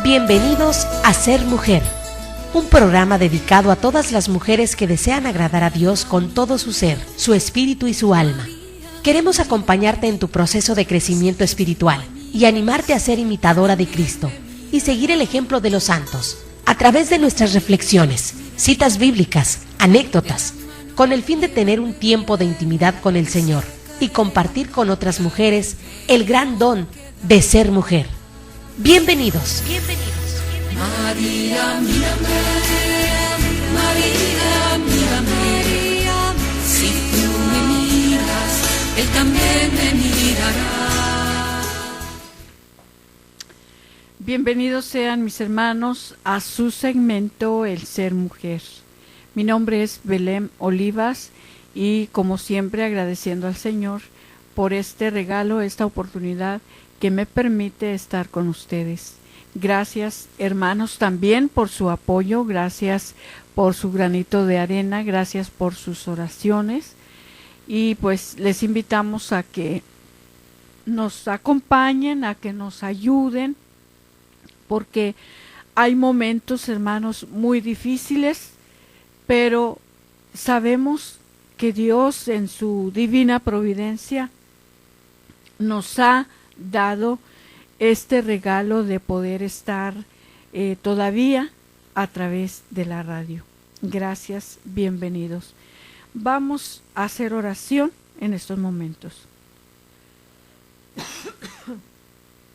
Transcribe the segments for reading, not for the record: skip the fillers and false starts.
Bienvenidos a Ser Mujer, un programa dedicado a todas las mujeres que desean agradar a Dios con todo su ser, su espíritu y su alma. Queremos acompañarte en tu proceso de crecimiento espiritual y animarte a ser imitadora de Cristo y seguir el ejemplo de los santos a través de nuestras reflexiones, citas bíblicas, anécdotas, con el fin de tener un tiempo de intimidad con el Señor y compartir con otras mujeres el gran don de ser mujer. Bienvenidos. María, mírame, María, mírame, si tú me miras, Él también me mirará. Bienvenidos sean mis hermanos a su segmento El Ser Mujer. Mi nombre es Belén Olivas y como siempre agradeciendo al Señor por este regalo, esta oportunidad que me permite estar con ustedes. Gracias, hermanos, también por su apoyo, gracias por su granito de arena, gracias por sus oraciones. Y pues les invitamos a que nos acompañen, a que nos ayuden, porque hay momentos, hermanos, muy difíciles, pero sabemos que Dios en su divina providencia nos ha dado este regalo de poder estar todavía a través de la radio. Gracias, bienvenidos. Vamos a hacer oración en estos momentos.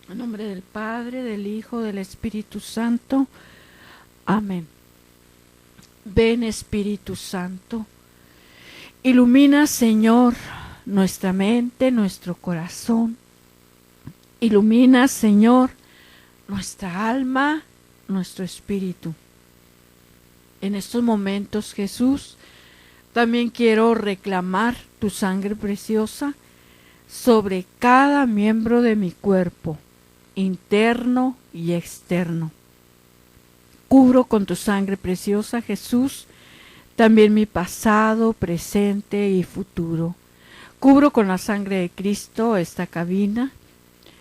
En nombre del Padre, del Hijo, del Espíritu Santo. Amén. Ven, Espíritu Santo. Ilumina, Señor, nuestra mente, nuestro corazón. Ilumina, Señor, nuestra alma, nuestro espíritu. En estos momentos, Jesús, también quiero reclamar tu sangre preciosa sobre cada miembro de mi cuerpo, interno y externo. Cubro con tu sangre preciosa, Jesús, también mi pasado, presente y futuro. Cubro con la sangre de Cristo esta cabina,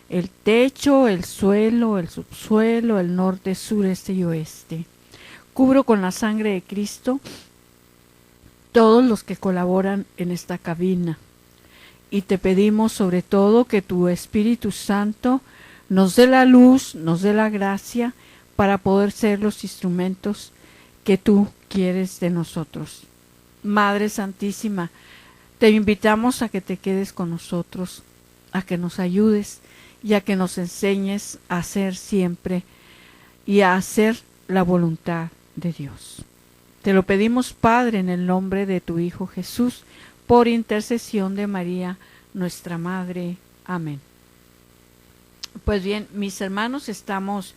el techo, el suelo, el subsuelo, el norte, sur, este y oeste. Cubro con la sangre de Cristo todos los que colaboran en esta cabina. Y te pedimos sobre todo que tu Espíritu Santo nos dé la luz, nos dé la gracia para poder ser los instrumentos que tú quieres de nosotros. Madre Santísima, te invitamos a que te quedes con nosotros, a que nos ayudes y a que nos enseñes a hacer siempre y a hacer la voluntad de Dios. Te lo pedimos, Padre, en el nombre de tu Hijo Jesús, por intercesión de María, nuestra Madre. Amén. Pues bien, mis hermanos, estamos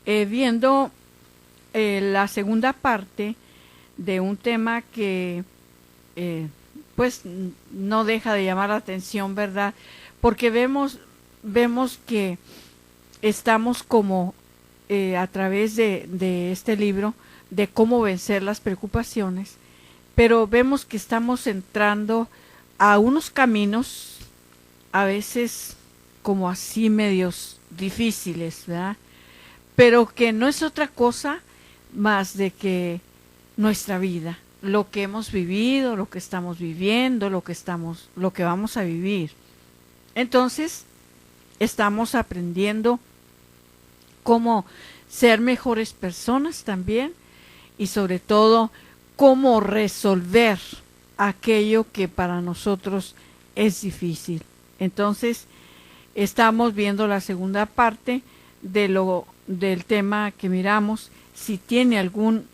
viendo la segunda parte de un tema que pues no deja de llamar la atención, ¿verdad? Porque vemos que estamos como a través de este libro de cómo vencer las preocupaciones, pero vemos que estamos entrando a unos caminos a veces como así medios difíciles, ¿verdad? Pero que no es otra cosa más de que nuestra vida, lo que hemos vivido, lo que estamos viviendo, lo que vamos a vivir. Entonces, estamos aprendiendo cómo ser mejores personas también y sobre todo cómo resolver aquello que para nosotros es difícil. Entonces, estamos viendo la segunda parte del tema que miramos. Si tiene algún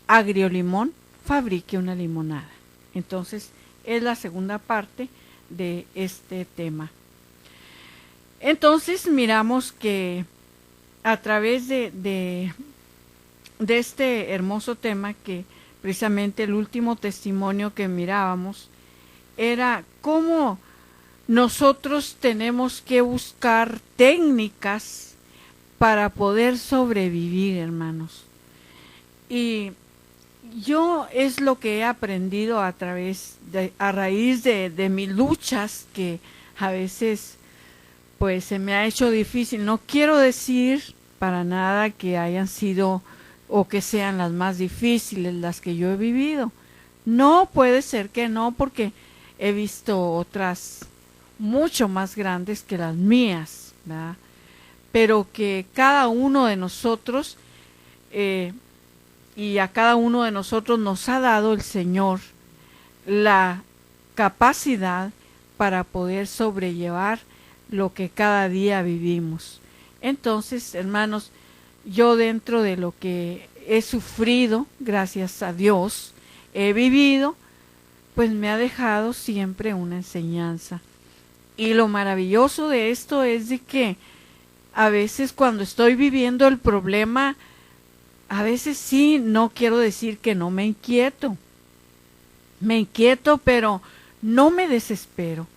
agrio-limón, fabrique una limonada. Entonces, es la segunda parte de este tema. Entonces miramos que a través de este hermoso tema, que precisamente el último testimonio que mirábamos era cómo nosotros tenemos que buscar técnicas para poder sobrevivir, hermanos. Y yo es lo que he aprendido a raíz de mis luchas, que a veces pues se me ha hecho difícil. No quiero decir para nada que hayan sido o que sean las más difíciles las que yo he vivido. No, puede ser que no, porque he visto otras mucho más grandes que las mías, ¿verdad? Pero que cada uno de nosotros y a cada uno de nosotros nos ha dado el Señor la capacidad para poder sobrellevar lo que cada día vivimos. Entonces, hermanos, yo dentro de lo que he sufrido, gracias a Dios, he vivido, pues me ha dejado siempre una enseñanza. Y lo maravilloso de esto es de que a veces cuando estoy viviendo el problema, a veces sí, no quiero decir que no me inquieto, pero no me desespero,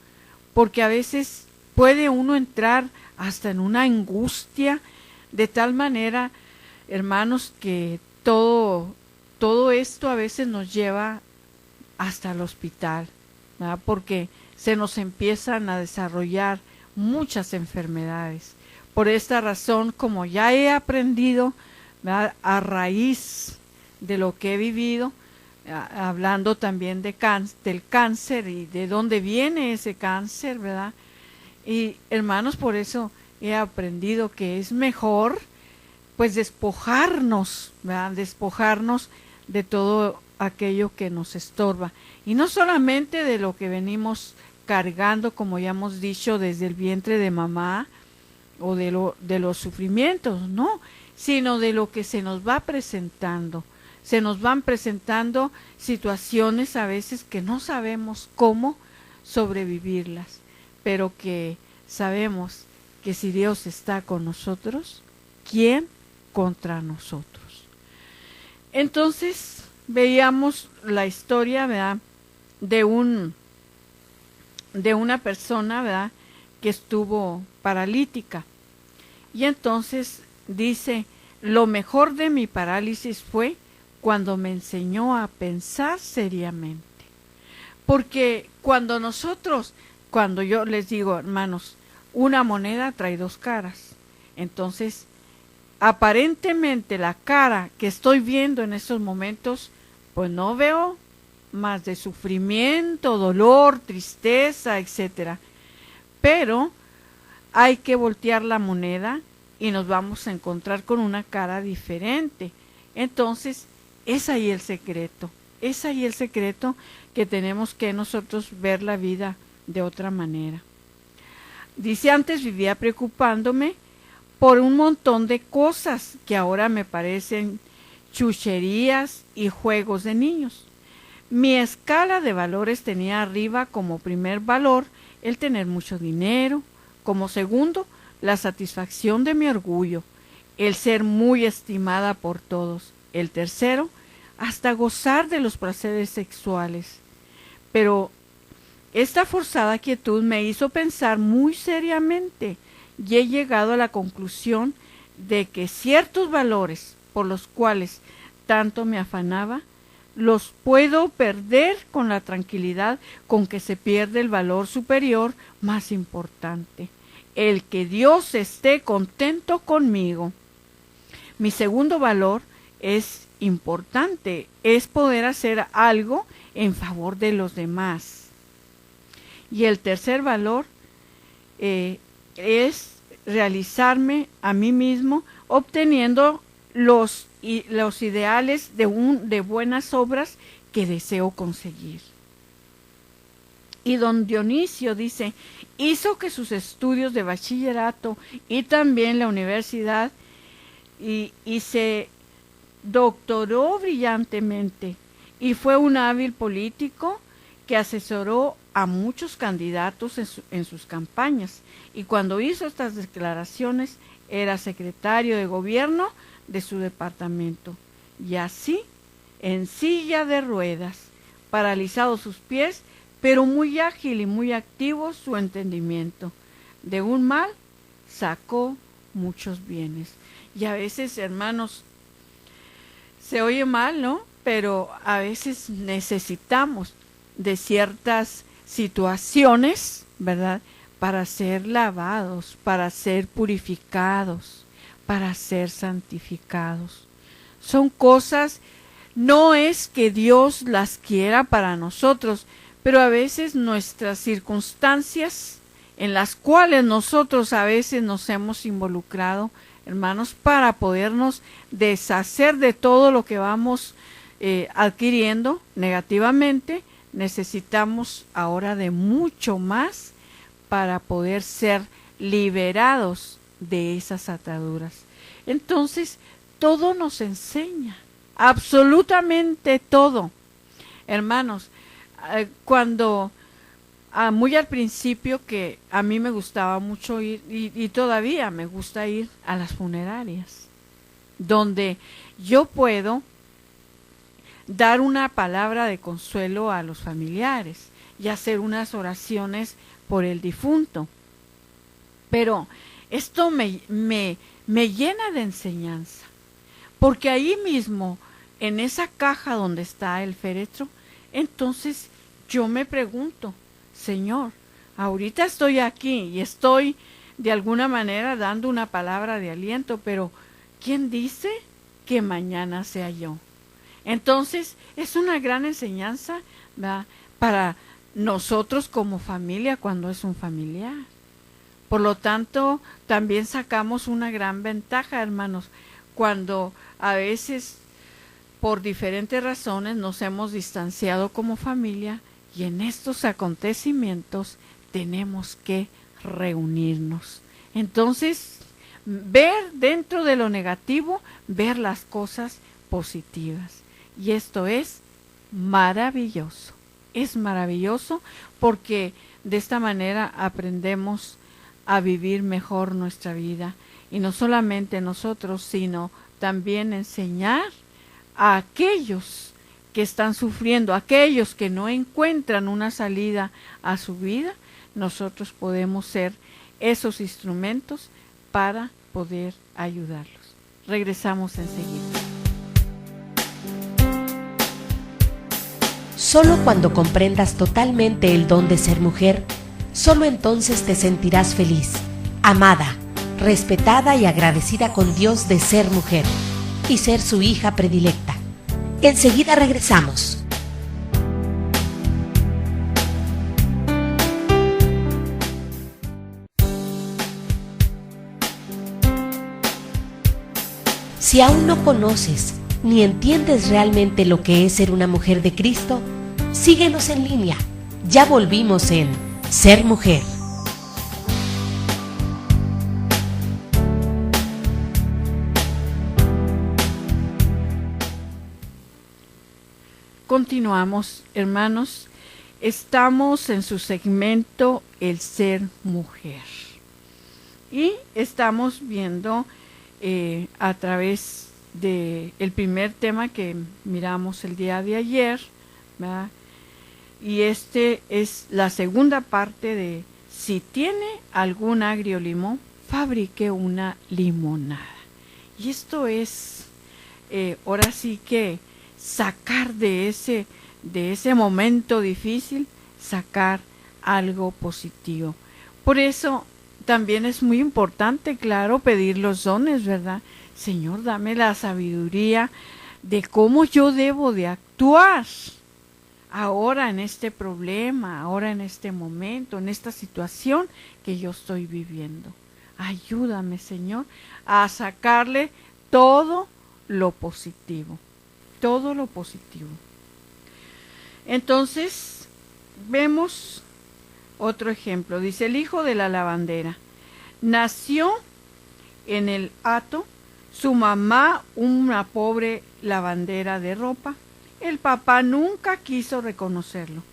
porque a veces puede uno entrar hasta en una angustia de tal manera, hermanos, que todo esto a veces nos lleva hasta el hospital, ¿verdad? Porque se nos empiezan a desarrollar muchas enfermedades. Por esta razón, como ya he aprendido, ¿verdad?, a raíz de lo que he vivido, hablando también del cáncer y de dónde viene ese cáncer, ¿verdad? Y hermanos, por eso he aprendido que es mejor pues despojarnos, ¿verdad?, despojarnos de todo aquello que nos estorba. Y no solamente de lo que venimos cargando, como ya hemos dicho, desde el vientre de mamá, o de los sufrimientos, no, sino de lo que se nos va presentando. Se nos van presentando situaciones a veces que no sabemos cómo sobrevivirlas, pero que sabemos que si Dios está con nosotros, ¿quién contra nosotros? Entonces veíamos la historia, ¿verdad?, de una persona, ¿verdad?, que estuvo paralítica. Y entonces dice, lo mejor de mi parálisis fue cuando me enseñó a pensar seriamente. Porque cuando yo les digo, hermanos, una moneda trae dos caras. Entonces, aparentemente la cara que estoy viendo en estos momentos, pues no veo más de sufrimiento, dolor, tristeza, etcétera. Pero hay que voltear la moneda y nos vamos a encontrar con una cara diferente. Entonces, es ahí el secreto que tenemos que nosotros ver la vida de otra manera. Dice, antes vivía preocupándome por un montón de cosas que ahora me parecen chucherías y juegos de niños. Mi escala de valores tenía arriba como primer valor el tener mucho dinero, como segundo, la satisfacción de mi orgullo, el ser muy estimada por todos, el tercero, hasta gozar de los placeres sexuales. Pero esta forzada quietud me hizo pensar muy seriamente y he llegado a la conclusión de que ciertos valores por los cuales tanto me afanaba, los puedo perder con la tranquilidad con que se pierde el valor superior más importante, el que Dios esté contento conmigo. Mi segundo valor es importante, es poder hacer algo en favor de los demás. Y el tercer valor es realizarme a mí mismo obteniendo los ideales de buenas obras que deseo conseguir. Y don Dionisio dice, hizo que sus estudios de bachillerato y también la universidad y se doctoró brillantemente y fue un hábil político que asesoró a muchos candidatos en sus campañas, y cuando hizo estas declaraciones era secretario de gobierno de su departamento, y así, en silla de ruedas, paralizados sus pies, pero muy ágil y muy activo su entendimiento. De un mal sacó muchos bienes. Y a veces, hermanos, se oye mal, ¿no? Pero a veces necesitamos de ciertas situaciones, ¿verdad?, para ser lavados, para ser purificados, para ser santificados. Son cosas, no es que Dios las quiera para nosotros, pero a veces nuestras circunstancias en las cuales nosotros a veces nos hemos involucrado, hermanos, para podernos deshacer de todo lo que vamos adquiriendo negativamente, necesitamos ahora de mucho más para poder ser liberados de esas ataduras. Entonces, todo nos enseña, absolutamente todo. Hermanos, cuando muy al principio, que a mí me gustaba mucho ir, y todavía me gusta ir a las funerarias, donde yo puedo dar una palabra de consuelo a los familiares y hacer unas oraciones por el difunto. Pero esto me llena de enseñanza, porque ahí mismo, en esa caja donde está el féretro, entonces yo me pregunto, Señor, ahorita estoy aquí y estoy de alguna manera dando una palabra de aliento, pero ¿quién dice que mañana sea yo? Entonces es una gran enseñanza, ¿verdad?, para nosotros como familia cuando es un familiar. Por lo tanto, también sacamos una gran ventaja, hermanos, cuando a veces por diferentes razones nos hemos distanciado como familia, y en estos acontecimientos tenemos que reunirnos. Entonces, ver dentro de lo negativo, ver las cosas positivas. Y esto es maravilloso. Es maravilloso porque de esta manera aprendemos a vivir mejor nuestra vida. Y no solamente nosotros, sino también enseñar a aquellos que están sufriendo, aquellos que no encuentran una salida a su vida. Nosotros podemos ser esos instrumentos para poder ayudarlos. Regresamos enseguida. Solo cuando comprendas totalmente el don de ser mujer, solo entonces te sentirás feliz, amada, respetada y agradecida con Dios de ser mujer y ser su hija predilecta. Enseguida regresamos. Si aún no conoces ni entiendes realmente lo que es ser una mujer de Cristo, síguenos en línea. Ya volvimos en Ser Mujer. Continuamos, hermanos. Estamos en su segmento El Ser Mujer. Y estamos viendo a través del primer tema que miramos el día de ayer, ¿verdad? Y este es la segunda parte de: si tiene algún agrio limón, fabrique una limonada. Y esto es, ahora sí que sacar de ese momento difícil, sacar algo positivo. Por eso también es muy importante, claro, pedir los dones, ¿verdad? Señor, dame la sabiduría de cómo yo debo de actuar ahora en este problema, ahora en este momento, en esta situación que yo estoy viviendo. Ayúdame, Señor, a sacarle todo lo positivo. Todo lo positivo. Entonces, vemos otro ejemplo. Dice: el hijo de la lavandera nació en el hato, su mamá una pobre lavandera de ropa. El papá nunca quiso reconocerlo.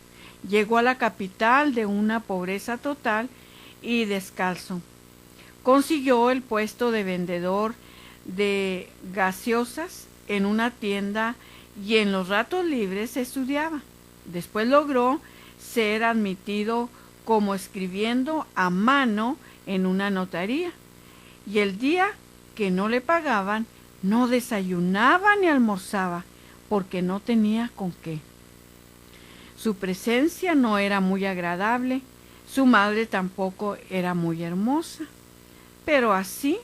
Llegó a la capital de una pobreza total y descalzo. Consiguió el puesto de vendedor de gaseosas en una tienda y en los ratos libres estudiaba. Después logró ser admitido como escribiendo a mano en una notaría. Y el día que no le pagaban, no desayunaba ni almorzaba, porque no tenía con qué. Su presencia no era muy agradable, su madre tampoco era muy hermosa, pero así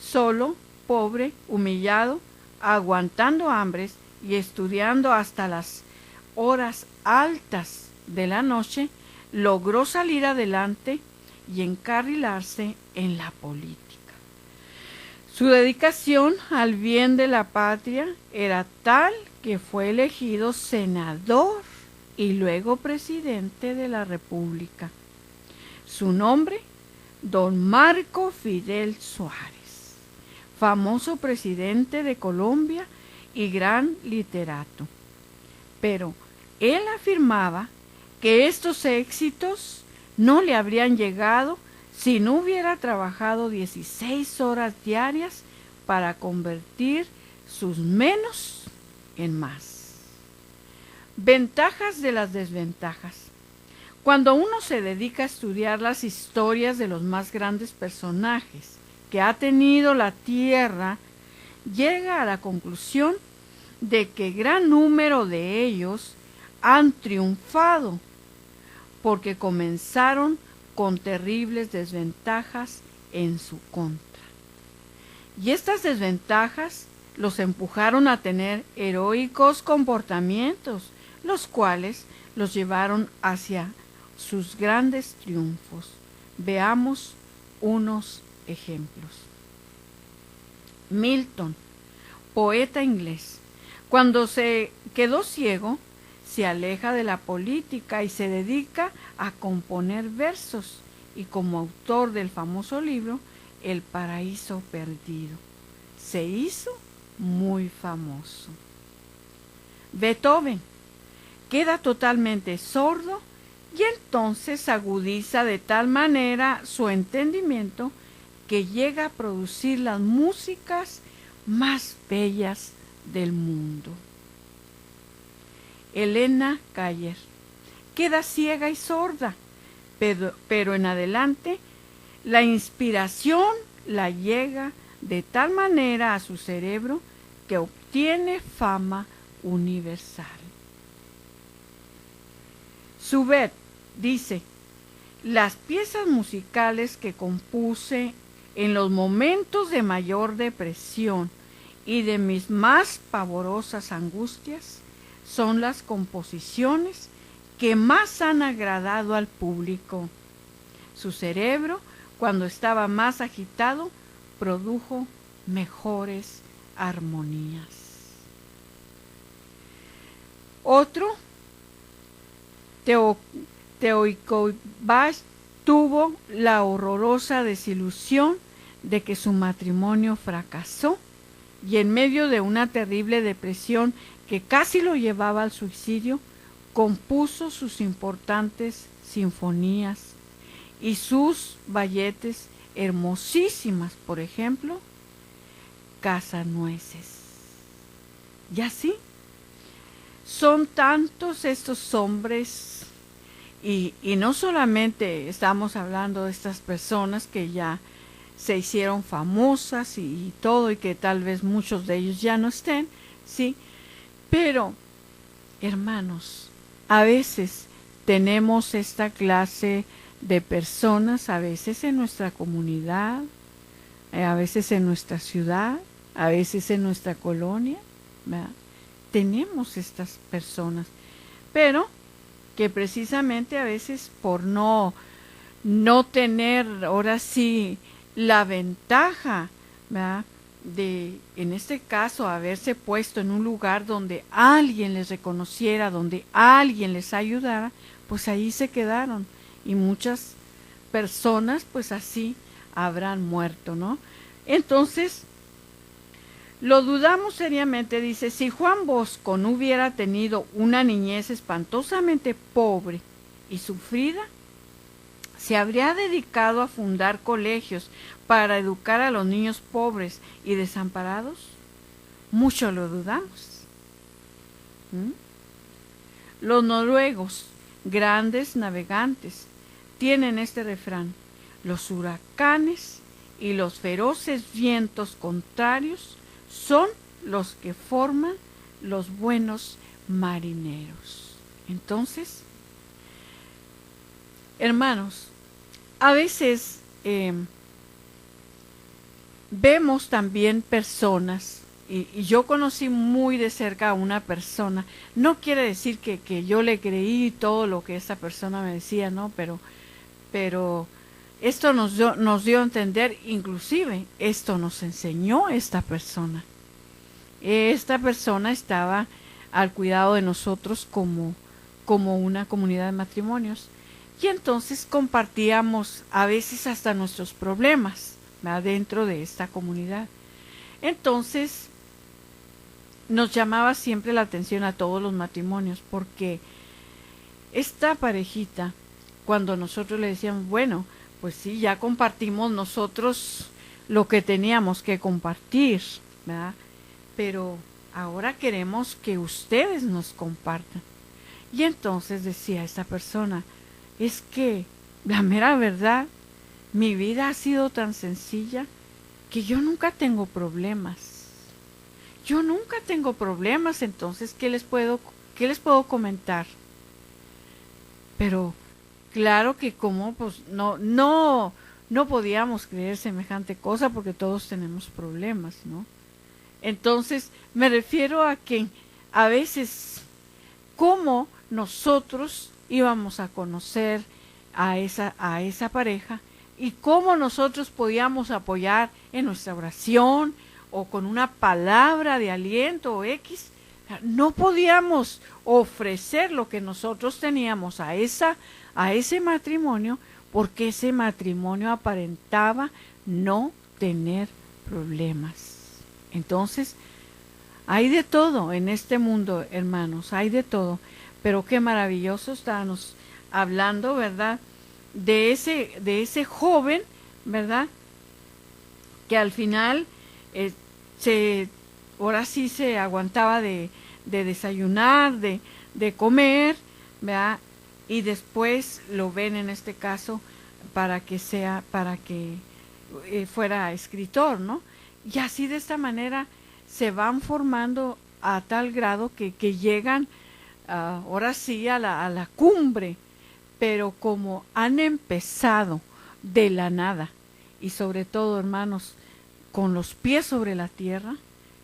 solo pobre, humillado, aguantando hambres y estudiando hasta las horas altas de la noche, logró salir adelante y encarrilarse en la política. Su dedicación al bien de la patria era tal que fue elegido senador y luego presidente de la República. Su nombre, don Marco Fidel Suárez, famoso presidente de Colombia y gran literato. Pero él afirmaba que estos éxitos no le habrían llegado si no hubiera trabajado 16 horas diarias para convertir sus menos en más. Ventajas de las desventajas. Cuando uno se dedica a estudiar las historias de los más grandes personajes que ha tenido la Tierra, llega a la conclusión de que gran número de ellos han triunfado porque comenzaron con terribles desventajas en su contra. Y estas desventajas los empujaron a tener heroicos comportamientos, los cuales los llevaron hacia sus grandes triunfos. Veamos unos ejemplos. Milton, poeta inglés, cuando se quedó ciego, se aleja de la política y se dedica a componer versos, y como autor del famoso libro El paraíso perdido, se hizo muy famoso. Beethoven queda totalmente sordo y entonces agudiza de tal manera su entendimiento que llega a producir las músicas más bellas del mundo. Helena Cayer queda ciega y sorda, pero en adelante la inspiración la llega de tal manera a su cerebro que obtiene fama universal. Schubert dice: las piezas musicales que compuse en los momentos de mayor depresión y de mis más pavorosas angustias son las composiciones que más han agradado al público. Su cerebro, cuando estaba más agitado, produjo mejores armonías. Otro, Teoicóbas, tuvo la horrorosa desilusión de que su matrimonio fracasó y en medio de una terrible depresión que casi lo llevaba al suicidio, compuso sus importantes sinfonías y sus balletes hermosísimas, por ejemplo, Casanueces. Y así, son tantos estos hombres, y no solamente estamos hablando de estas personas que ya se hicieron famosas y todo, y que tal vez muchos de ellos ya no estén, sí, pero, hermanos, a veces tenemos esta clase de personas, a veces en nuestra comunidad, a veces en nuestra ciudad, a veces en nuestra colonia, ¿verdad? Tenemos estas personas, pero que precisamente a veces por no tener ahora sí la ventaja, ¿verdad?, de, en este caso, haberse puesto en un lugar donde alguien les reconociera, donde alguien les ayudara, pues ahí se quedaron, y muchas personas pues así habrán muerto, ¿no? Entonces, lo dudamos seriamente, dice: si Juan Bosco no hubiera tenido una niñez espantosamente pobre y sufrida, ¿se habría dedicado a fundar colegios para educar a los niños pobres y desamparados? Mucho lo dudamos. Los noruegos, grandes navegantes, tienen este refrán: los huracanes y los feroces vientos contrarios son los que forman los buenos marineros. Entonces, hermanos, a veces vemos también personas, y yo conocí muy de cerca a una persona. No quiere decir que yo le creí todo lo que esa persona me decía, ¿no? Pero esto nos dio a entender, inclusive esto nos enseñó esta persona. Esta persona estaba al cuidado de nosotros como una comunidad de matrimonios, y entonces compartíamos a veces hasta nuestros problemas, ¿verdad?, dentro de esta comunidad. Entonces nos llamaba siempre la atención a todos los matrimonios, porque esta parejita, cuando nosotros le decíamos, bueno, pues sí, ya compartimos nosotros lo que teníamos que compartir, ¿verdad?, pero ahora queremos que ustedes nos compartan. Y entonces decía esta persona, es que la mera verdad, mi vida ha sido tan sencilla que yo nunca tengo problemas. Yo nunca tengo problemas, entonces, ¿qué les puedo comentar? Pero claro que como pues no podíamos creer semejante cosa, porque todos tenemos problemas, ¿no? Entonces, me refiero a que a veces, ¿cómo nosotros íbamos a conocer a esa pareja y cómo nosotros podíamos apoyar en nuestra oración o con una palabra de aliento o X? No podíamos ofrecer lo que nosotros teníamos a ese matrimonio, porque ese matrimonio aparentaba no tener problemas. Entonces, hay de todo en este mundo, hermanos, hay de todo. Pero qué maravilloso estábamos hablando, ¿verdad?, de ese joven, ¿verdad?, que al final ahora sí se aguantaba de desayunar, de comer, ¿verdad?, y después lo ven en este caso para que fuera escritor, ¿no? Y así de esta manera se van formando a tal grado que llegan ahora sí a la cumbre, pero como han empezado de la nada, y sobre todo, hermanos, con los pies sobre la tierra,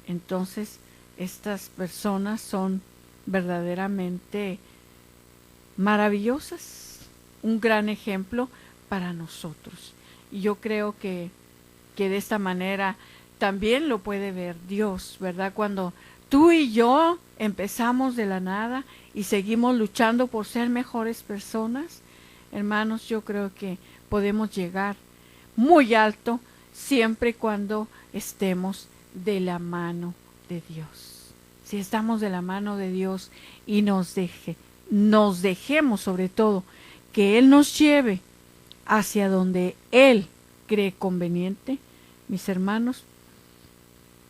entonces estas personas son verdaderamente maravillosas, un gran ejemplo para nosotros. Y yo creo que de esta manera también lo puede ver Dios, ¿verdad? Cuando tú y yo empezamos de la nada y seguimos luchando por ser mejores personas, hermanos, yo creo que podemos llegar muy alto siempre y cuando estemos de la mano de Dios. Si estamos de la mano de Dios y nos dejemos sobre todo que Él nos lleve hacia donde Él cree conveniente, mis hermanos,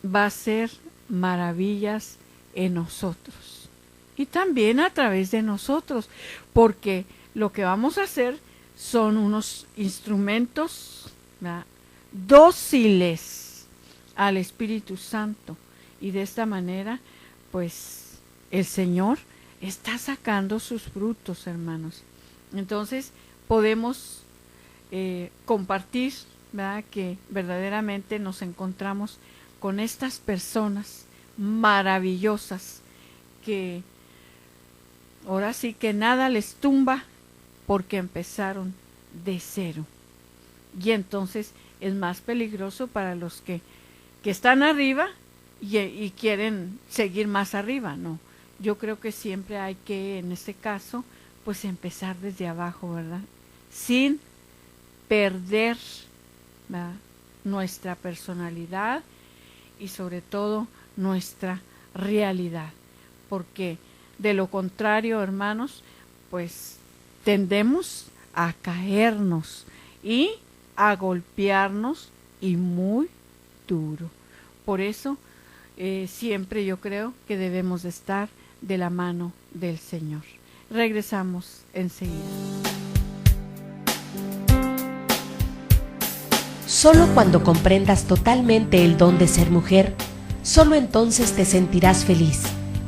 va a ser maravillas en nosotros y también a través de nosotros, porque lo que vamos a hacer son unos instrumentos, ¿verdad?, dóciles al Espíritu Santo, y de esta manera pues el Señor está sacando sus frutos, hermanos. Entonces podemos compartir, ¿verdad?, que verdaderamente nos encontramos con estas personas maravillosas que ahora sí que nada les tumba, porque empezaron de cero. Y entonces es más peligroso para los que están arriba y quieren seguir más arriba, ¿no? Yo creo que siempre hay que, en este caso, pues empezar desde abajo, ¿verdad?, sin perder, ¿verdad?, nuestra personalidad y sobre todo nuestra realidad, porque de lo contrario, hermanos, pues tendemos a caernos y a golpearnos, y muy duro. Por eso siempre yo creo que debemos de estar de la mano del Señor. Regresamos enseguida. Solo cuando comprendas totalmente el don de ser mujer, solo entonces te sentirás feliz,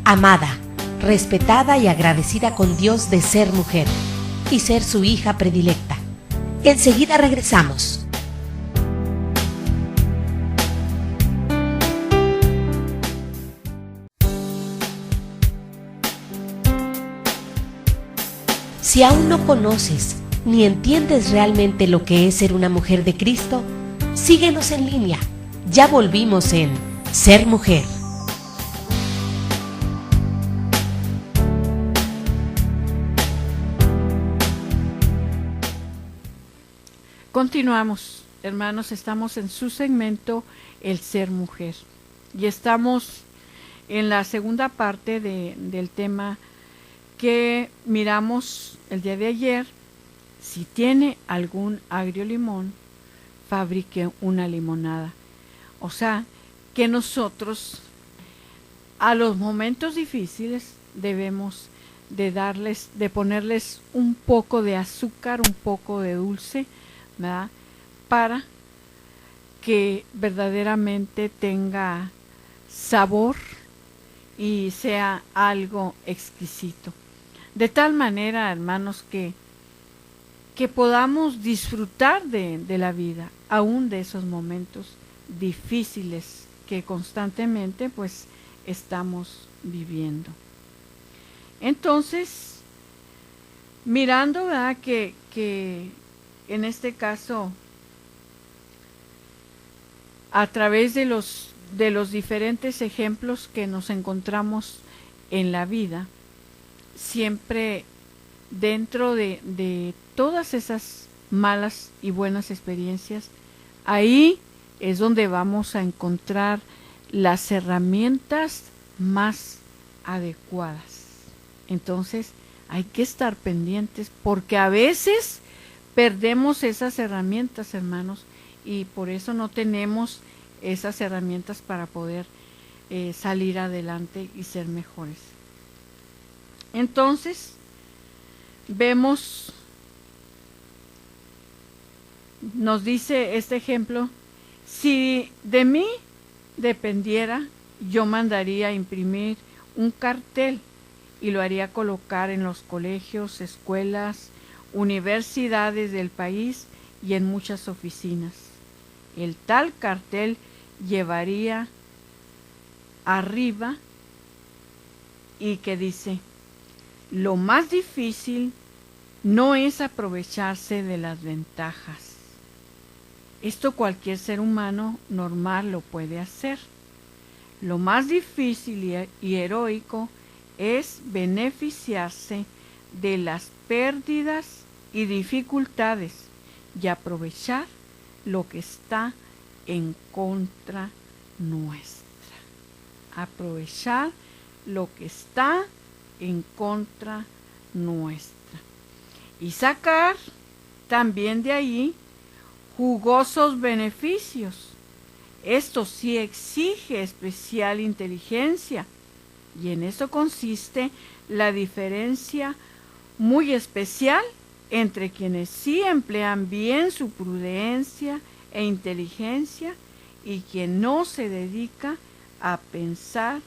amada, respetada y agradecida con Dios de ser mujer y ser su hija predilecta. Enseguida regresamos. Si aún no conoces ni entiendes realmente lo que es ser una mujer de Cristo, síguenos en línea. Ya volvimos en Ser Mujer. Continuamos, hermanos, estamos en su segmento El Ser Mujer y estamos en la segunda parte del tema que miramos el día de ayer. Si tiene algún agrio limón, fabrique una limonada. O sea, que nosotros a los momentos difíciles debemos de ponerles un poco de azúcar, un poco de dulce, ¿verdad? Para que verdaderamente tenga sabor y sea algo exquisito. De tal manera, hermanos, que podamos disfrutar de la vida, aún de esos momentos difíciles que constantemente pues estamos viviendo. Entonces, mirando, ¿verdad?, que en este caso, a través de los diferentes ejemplos que nos encontramos en la vida, siempre dentro de todas esas malas y buenas experiencias, ahí es donde vamos a encontrar las herramientas más adecuadas. Entonces, hay que estar pendientes porque a veces perdemos esas herramientas, hermanos, y por eso no tenemos esas herramientas para poder salir adelante y ser mejores. Entonces, vemos, nos dice este ejemplo: si de mí dependiera, yo mandaría a imprimir un cartel y lo haría colocar en los colegios, escuelas, universidades del país y en muchas oficinas. El tal cartel llevaría arriba y que dice: lo más difícil no es aprovecharse de las ventajas. Esto cualquier ser humano normal lo puede hacer. Lo más difícil y heroico es beneficiarse de las pérdidas y dificultades y aprovechar lo que está en contra nuestra. Aprovechar lo que está en contra nuestra. Y sacar también de ahí jugosos beneficios. Esto sí exige especial inteligencia, y en eso consiste la diferencia muy especial entre quienes sí emplean bien su prudencia e inteligencia y quien no se dedica a pensar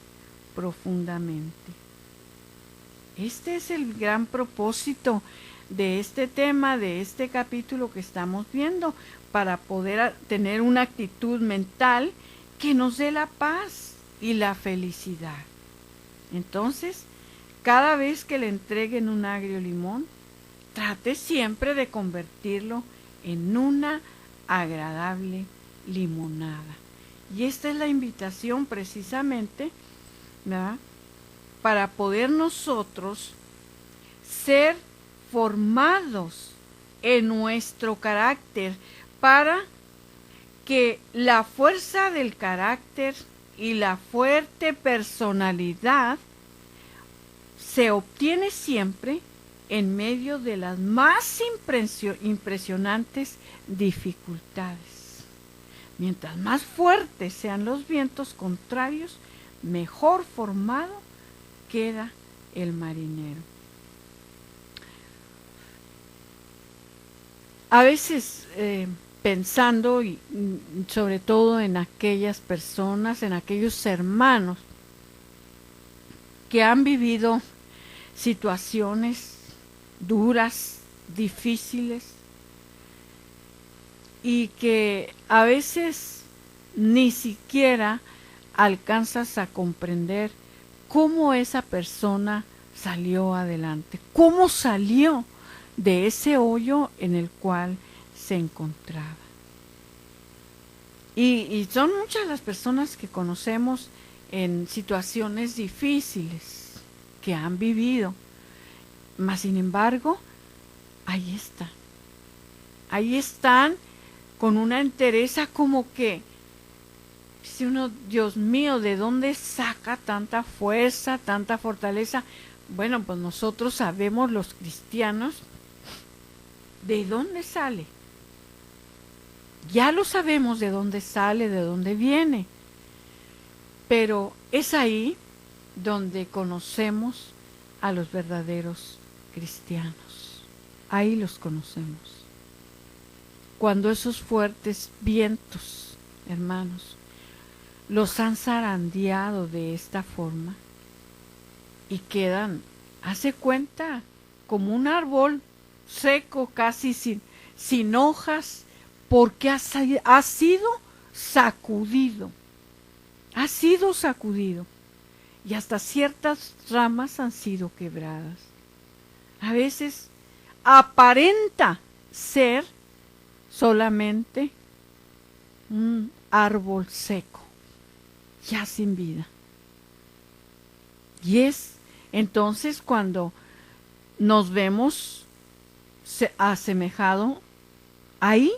profundamente. Este es el gran propósito de este tema, de este capítulo que estamos viendo, para poder tener una actitud mental que nos dé la paz y la felicidad. Entonces, cada vez que le entreguen un agrio limón, trate siempre de convertirlo en una agradable limonada. Y esta es la invitación precisamente, ¿verdad?, para poder nosotros ser formados en nuestro carácter, para que la fuerza del carácter y la fuerte personalidad se obtiene siempre en medio de las más impresionantes dificultades. Mientras más fuertes sean los vientos contrarios, mejor formado queda el marinero. A veces pensando, y sobre todo en aquellas personas, en aquellos hermanos que han vivido situaciones duras, difíciles, y que a veces ni siquiera alcanzas a comprender cómo esa persona salió adelante, cómo salió de ese hoyo en el cual se encontraba. Y son muchas las personas que conocemos en situaciones difíciles que han vivido, mas sin embargo, ahí está. Ahí están con una entereza como que, dice uno, Dios mío, ¿de dónde saca tanta fuerza, tanta fortaleza? Bueno, pues nosotros sabemos, los cristianos, de dónde sale. Ya lo sabemos de dónde sale, de dónde viene. Pero es ahí donde conocemos a los verdaderos cristianos. Ahí los conocemos. Cuando esos fuertes vientos, hermanos, los han zarandeado de esta forma y quedan, hace cuenta, como un árbol seco, casi sin hojas, porque ha sido sacudido. Ha sido sacudido. Y hasta ciertas ramas han sido quebradas. A veces aparenta ser solamente un árbol seco, ya sin vida. Y es entonces cuando nos vemos asemejado ahí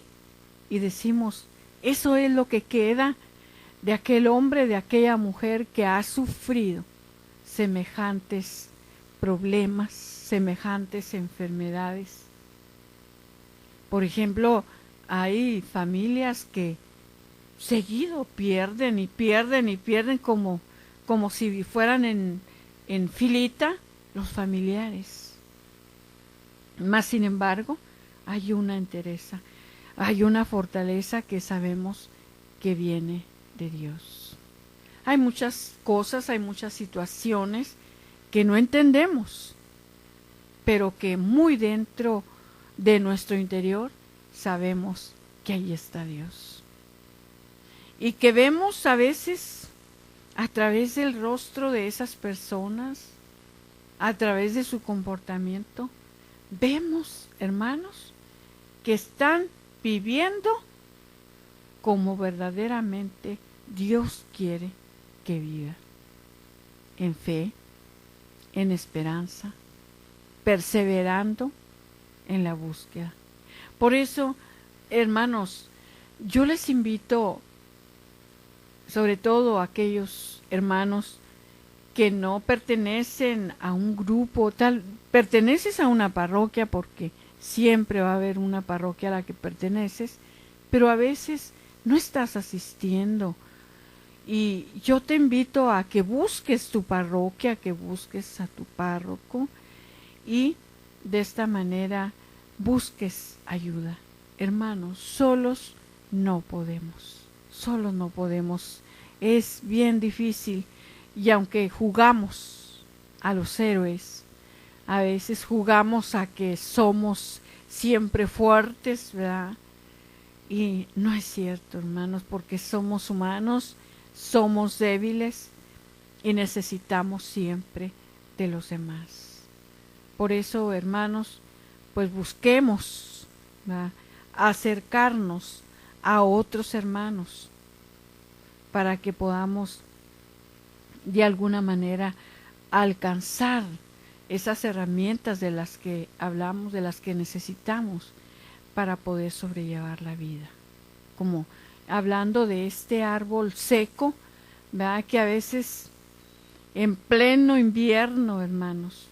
y decimos, eso es lo que queda de aquel hombre, de aquella mujer que ha sufrido semejantes problemas, semejantes enfermedades. Por ejemplo, hay familias que seguido pierden y pierden y pierden como si fueran en filita los familiares. Mas sin embargo, hay una entereza, hay una fortaleza que sabemos que viene de Dios. Hay muchas cosas, hay muchas situaciones que no entendemos, pero que muy dentro de nuestro interior sabemos que ahí está Dios. Y que vemos a veces a través del rostro de esas personas, a través de su comportamiento, vemos, hermanos, que están viviendo como verdaderamente Dios quiere que viva, en fe, en esperanza, perseverando en la búsqueda. Por eso, hermanos, yo les invito, sobre todo a aquellos hermanos que no pertenecen a un grupo, perteneces a una parroquia porque siempre va a haber una parroquia a la que perteneces, pero a veces no estás asistiendo. Y yo te invito a que busques tu parroquia, que busques a tu párroco y de esta manera busques ayuda. Hermanos, solos no podemos, es bien difícil. Y aunque jugamos a los héroes, a veces jugamos a que somos siempre fuertes, ¿verdad? Y no es cierto, hermanos, porque somos humanos, somos débiles y necesitamos siempre de los demás. Por eso, hermanos, pues busquemos, ¿verdad?, acercarnos a otros hermanos para que podamos de alguna manera alcanzar esas herramientas de las que hablamos, de las que necesitamos para poder sobrellevar la vida. Como hablando de este árbol seco, ¿verdad?, que a veces en pleno invierno, hermanos,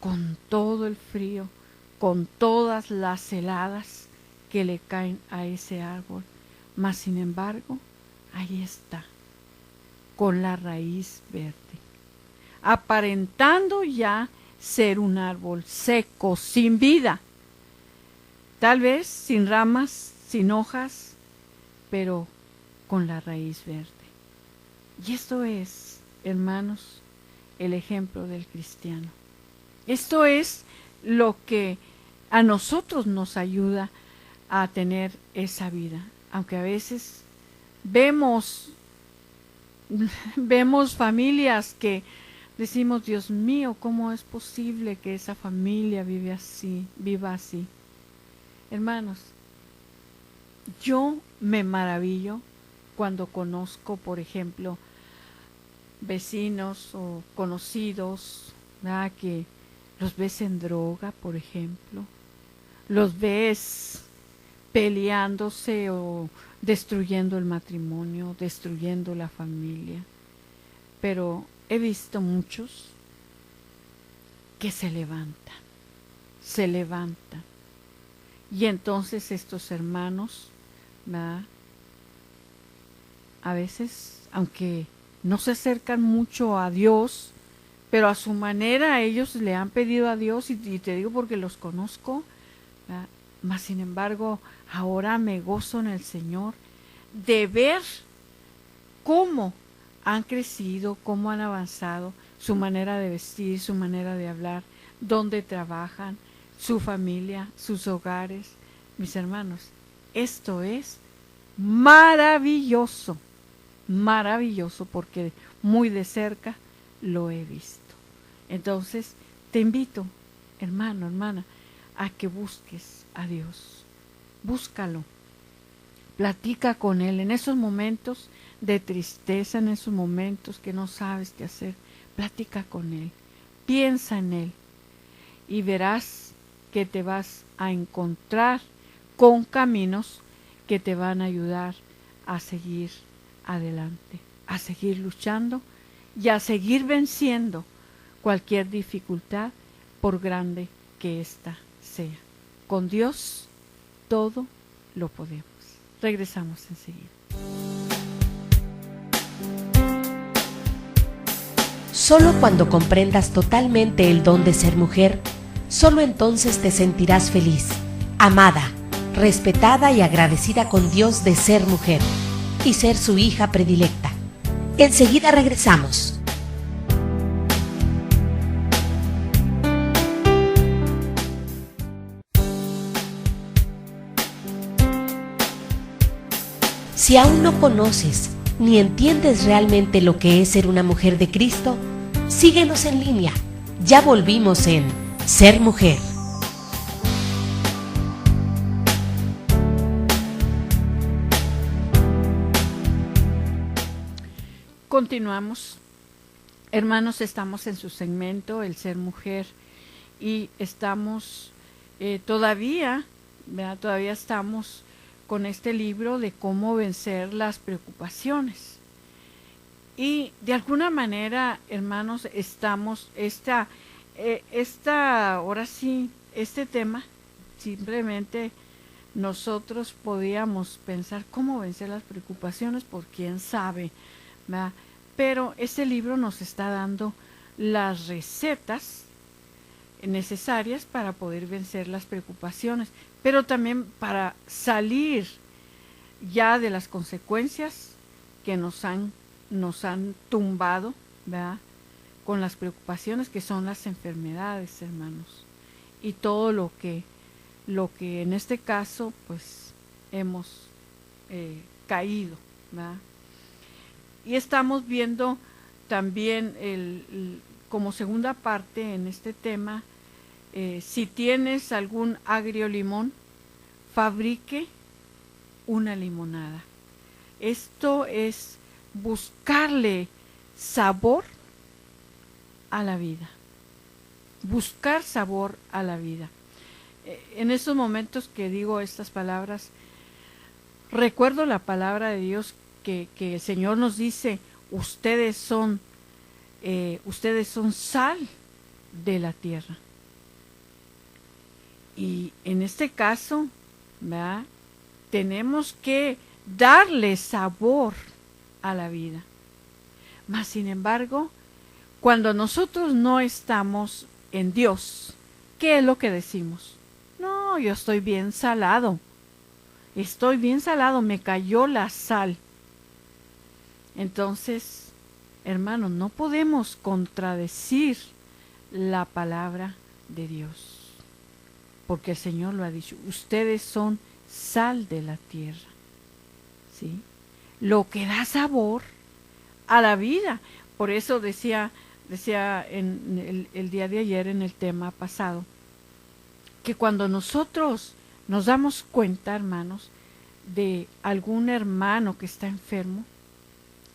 con todo el frío, con todas las heladas que le caen a ese árbol, mas sin embargo, ahí está, con la raíz verde, aparentando ya ser un árbol seco, sin vida, tal vez sin ramas, sin hojas, pero con la raíz verde. Y esto es, hermanos, el ejemplo del cristiano. Esto es lo que a nosotros nos ayuda a tener esa vida, aunque a veces vemos familias que decimos, Dios mío, ¿cómo es posible que esa familia viva así? Hermanos, yo me maravillo cuando conozco, por ejemplo, vecinos o conocidos, ¿verdad?, que los ves en droga, por ejemplo, los ves peleándose o destruyendo el matrimonio, destruyendo la familia. Pero he visto muchos que se levantan. Y entonces estos hermanos, ¿verdad?, a veces, aunque no se acercan mucho a Dios, pero a su manera ellos le han pedido a Dios, y te digo porque los conozco, ¿verdad?, mas sin embargo ahora me gozo en el Señor de ver cómo han crecido, cómo han avanzado, su manera de vestir, su manera de hablar, dónde trabajan, su familia, sus hogares. Mis hermanos, esto es maravilloso, maravilloso, porque muy de cerca lo he visto. Entonces, te invito, hermano, hermana, a que busques a Dios. Búscalo. Platica con Él en esos momentos de tristeza, en esos momentos que no sabes qué hacer. Platica con Él. Piensa en Él. Y verás que te vas a encontrar con caminos que te van a ayudar a seguir adelante, a seguir luchando y a seguir venciendo cualquier dificultad, por grande que ésta sea. Con Dios todo lo podemos. Regresamos enseguida. Solo cuando comprendas totalmente el don de ser mujer, solo entonces te sentirás feliz, amada, respetada y agradecida con Dios de ser mujer y ser su hija predilecta. Enseguida regresamos. Si aún no conoces ni entiendes realmente lo que es ser una mujer de Cristo, síguenos en línea. Ya volvimos en Ser Mujer. Continuamos. Hermanos, estamos en su segmento, el Ser Mujer, y estamos todavía estamos con este libro de cómo vencer las preocupaciones. Y de alguna manera, hermanos, estamos, ahora sí, este tema, simplemente nosotros podíamos pensar cómo vencer las preocupaciones, por quién sabe, ¿verdad? Pero este libro nos está dando las recetas necesarias para poder vencer las preocupaciones, pero también para salir ya de las consecuencias que nos han tumbado, ¿verdad?, con las preocupaciones que son las enfermedades, hermanos, y todo lo que en este caso pues hemos caído, ¿verdad? Y estamos viendo también como segunda parte en este tema, si tienes algún agrio limón, fabrique una limonada. Esto es buscarle sabor a la vida. Buscar sabor a la vida. En esos momentos que digo estas palabras, recuerdo la palabra de Dios que el Señor nos dice, ustedes son sal de la tierra. Y en este caso, ¿verdad?, tenemos que darle sabor a la vida. Mas sin embargo, cuando nosotros no estamos en Dios, ¿qué es lo que decimos? No, yo estoy bien salado, me cayó la sal. Entonces, hermanos, no podemos contradecir la palabra de Dios, porque el Señor lo ha dicho, ustedes son sal de la tierra, ¿sí? Lo que da sabor a la vida. Por eso decía decía en el día de ayer en el tema pasado, que cuando nosotros nos damos cuenta, hermanos, de algún hermano que está enfermo,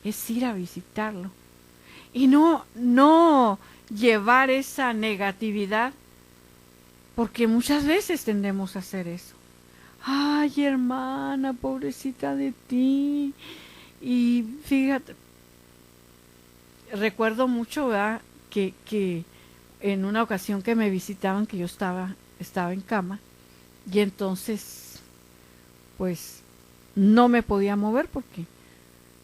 es ir a visitarlo. Y no llevar esa negatividad, porque muchas veces tendemos a hacer eso. Ay, hermana, pobrecita de ti. Y fíjate, recuerdo mucho, ¿verdad?, que en una ocasión que me visitaban, que yo estaba en cama, y entonces, pues, no me podía mover porque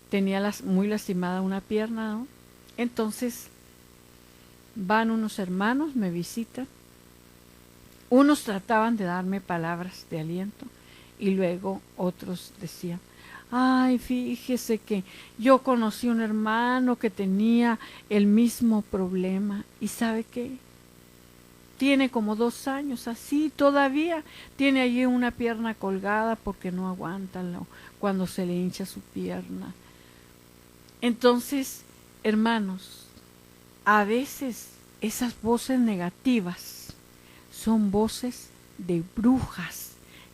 tenía muy lastimada una pierna, ¿no? Entonces, van unos hermanos, me visitan, unos trataban de darme palabras de aliento, y luego otros decían, ay, fíjese que yo conocí un hermano que tenía el mismo problema, y ¿sabe qué? Tiene como 2 años así, todavía tiene allí una pierna colgada porque no aguanta cuando se le hincha su pierna. Entonces, hermanos, a veces esas voces negativas son voces de brujas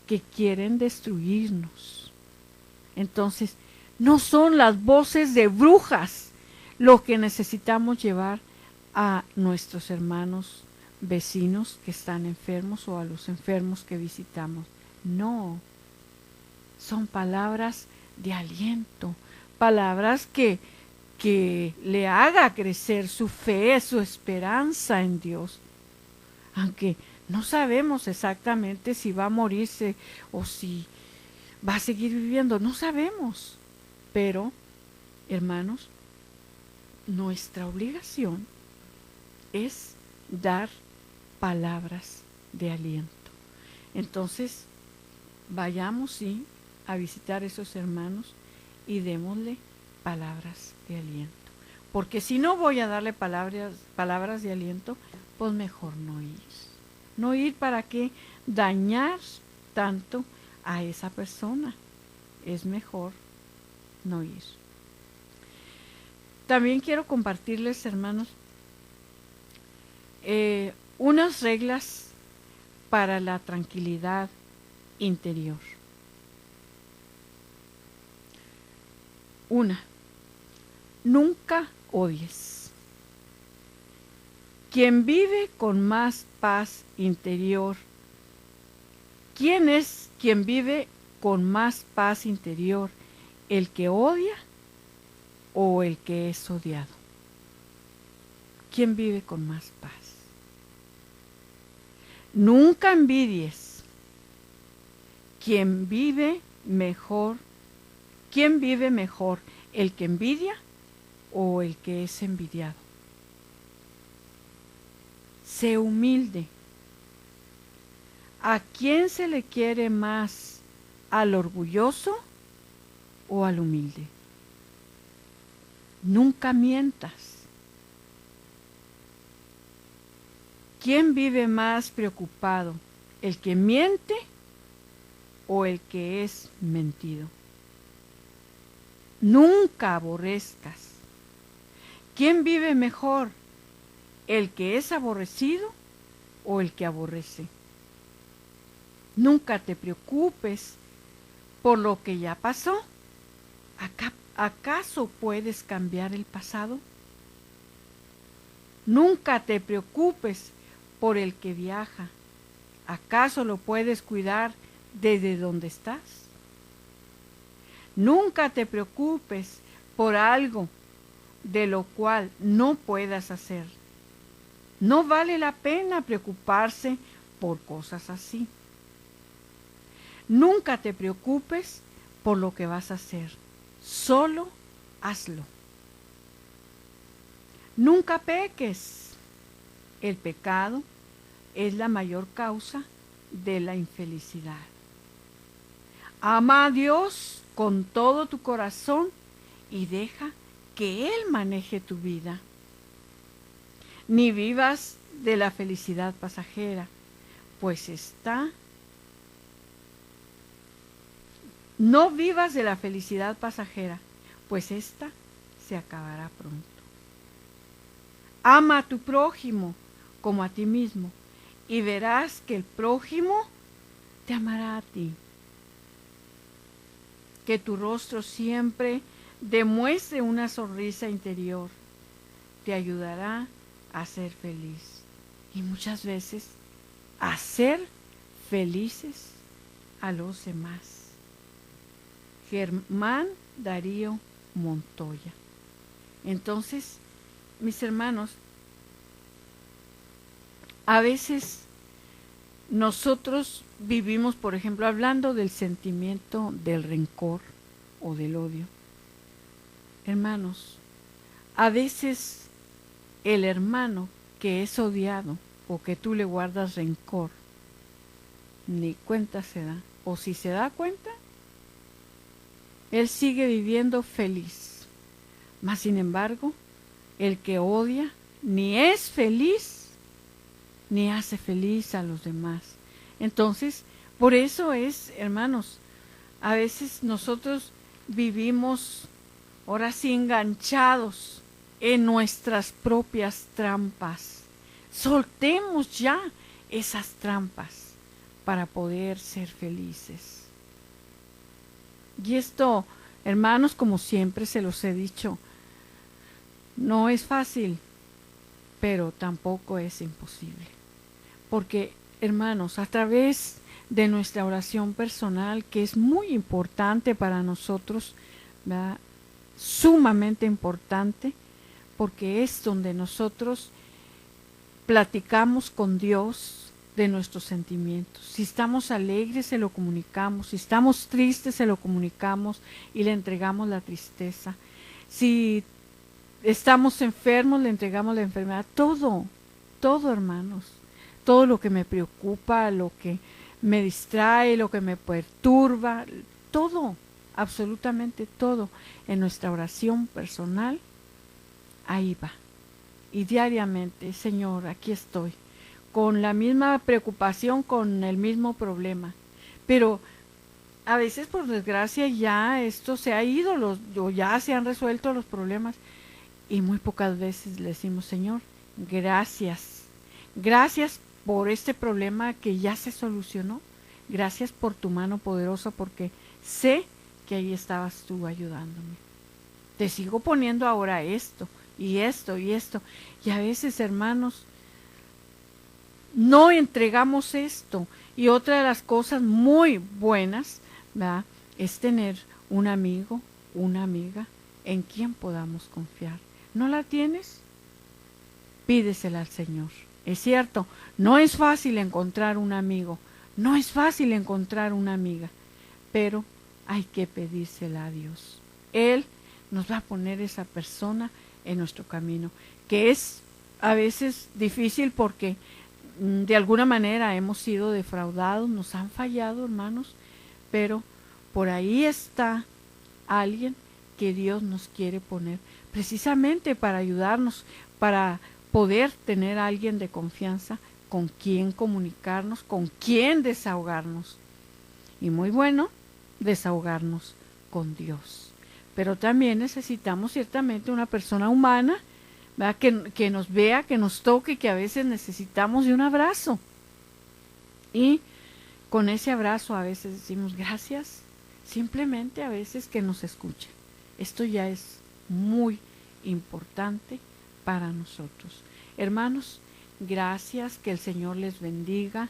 que quieren destruirnos. Entonces, no son las voces de brujas lo que necesitamos llevar a nuestros hermanos vecinos que están enfermos o a los enfermos que visitamos. No, son palabras de aliento, palabras que le haga crecer su fe, su esperanza en Dios. Aunque no sabemos exactamente si va a morirse o si va a seguir viviendo, no sabemos. Pero, hermanos, nuestra obligación es dar palabras de aliento. Entonces, vayamos, sí, a visitar a esos hermanos y démosle palabras de aliento. Porque si no voy a darle palabras de aliento, pues mejor no ir. No ir, ¿para qué dañar tanto a esa persona? Es mejor no ir. También quiero compartirles, hermanos, unas reglas para la tranquilidad interior. Una, nunca odies. Quien vive con más paz interior, ¿quién es quien vive con más paz interior? ¿El que odia o el que es odiado? ¿Quién vive con más paz? Nunca envidies. ¿Quién vive mejor? ¿Quién vive mejor? ¿El que envidia o el que es envidiado? Sé humilde. ¿A quién se le quiere más? ¿Al orgulloso o al humilde? Nunca mientas. ¿Quién vive más preocupado? ¿El que miente o el que es mentido? Nunca aborrezcas. ¿Quién vive mejor? ¿El que es aborrecido o el que aborrece? Nunca te preocupes por lo que ya pasó. ¿Acaso puedes cambiar el pasado? Nunca te preocupes por el que viaja. ¿Acaso lo puedes cuidar desde donde estás? Nunca te preocupes por algo de lo cual no puedas hacer. No vale la pena preocuparse por cosas así. Nunca te preocupes por lo que vas a hacer. Solo hazlo. Nunca peques. El pecado es la mayor causa de la infelicidad. Ama a Dios con todo tu corazón y deja que Él maneje tu vida. Ni vivas de la felicidad pasajera, pues no vivas de la felicidad pasajera, pues esta se acabará pronto. Ama a tu prójimo como a ti mismo y verás que el prójimo te amará a ti. Que tu rostro siempre demuestre una sonrisa interior. Te ayudará a ser feliz. Y muchas veces a ser felices a los demás. Germán Darío Montoya. Entonces, mis hermanos, a veces nosotros vivimos, por ejemplo, hablando del sentimiento del rencor o del odio. Hermanos, a veces el hermano que es odiado o que tú le guardas rencor, ni cuenta se da, o si se da cuenta, él sigue viviendo feliz. Mas sin embargo, el que odia ni es feliz, ni hace feliz a los demás. Entonces, por eso es, hermanos, a veces nosotros vivimos ahora sí enganchados en nuestras propias trampas. Soltemos ya esas trampas para poder ser felices. Y esto, hermanos, como siempre se los he dicho, no es fácil, pero tampoco es imposible. Porque, hermanos, a través de nuestra oración personal, que es muy importante para nosotros, ¿verdad? Sumamente importante, porque es donde nosotros platicamos con Dios de nuestros sentimientos. Si estamos alegres, se lo comunicamos. Si estamos tristes, se lo comunicamos y le entregamos la tristeza. Si estamos enfermos, le entregamos la enfermedad. Todo, hermanos. Todo lo que me preocupa, lo que me distrae, lo que me perturba, todo, absolutamente todo, en nuestra oración personal, ahí va. Y diariamente, Señor, aquí estoy, con la misma preocupación, con el mismo problema. Pero a veces, por desgracia, ya esto se ha ido, o ya se han resuelto los problemas. Y muy pocas veces le decimos, Señor, gracias. Gracias por este problema que ya se solucionó. Gracias por tu mano poderosa, porque sé que ahí estabas tú ayudándome. Te sigo poniendo ahora esto, y esto, y esto. Y a veces, hermanos, no entregamos esto. Y otra de las cosas muy buenas, ¿verdad?, es tener un amigo, una amiga en quien podamos confiar. ¿No la tienes? Pídesela al Señor. Es cierto, no es fácil encontrar un amigo, no es fácil encontrar una amiga, pero hay que pedírsela a Dios. Él nos va a poner esa persona en nuestro camino, que es a veces difícil porque de alguna manera hemos sido defraudados, nos han fallado, hermanos, pero por ahí está alguien que Dios nos quiere poner precisamente para ayudarnos, para poder tener a alguien de confianza con quien comunicarnos, con quien desahogarnos. Y muy bueno, desahogarnos con Dios. Pero también necesitamos ciertamente una persona humana, ¿verdad?, que nos vea, que nos toque, que a veces necesitamos de un abrazo. Y con ese abrazo a veces decimos gracias, simplemente a veces que nos escuchen. Esto ya es muy importante para nosotros. Hermanos, gracias, que el Señor les bendiga,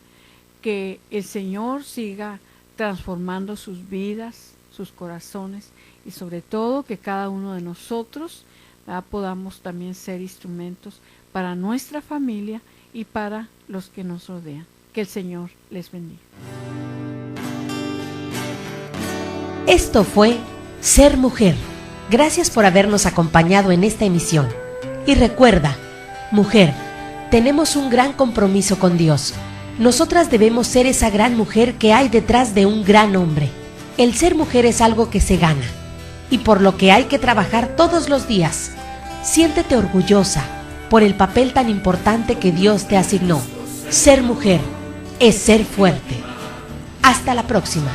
que el Señor siga transformando sus vidas, sus corazones, y sobre todo que cada uno de nosotros podamos también ser instrumentos para nuestra familia y para los que nos rodean. Que el Señor les bendiga. Esto fue Ser Mujer. Gracias por habernos acompañado en esta emisión. Y recuerda, mujer, tenemos un gran compromiso con Dios. Nosotras debemos ser esa gran mujer que hay detrás de un gran hombre. El ser mujer es algo que se gana y por lo que hay que trabajar todos los días. Siéntete orgullosa por el papel tan importante que Dios te asignó. Ser mujer es ser fuerte. Hasta la próxima.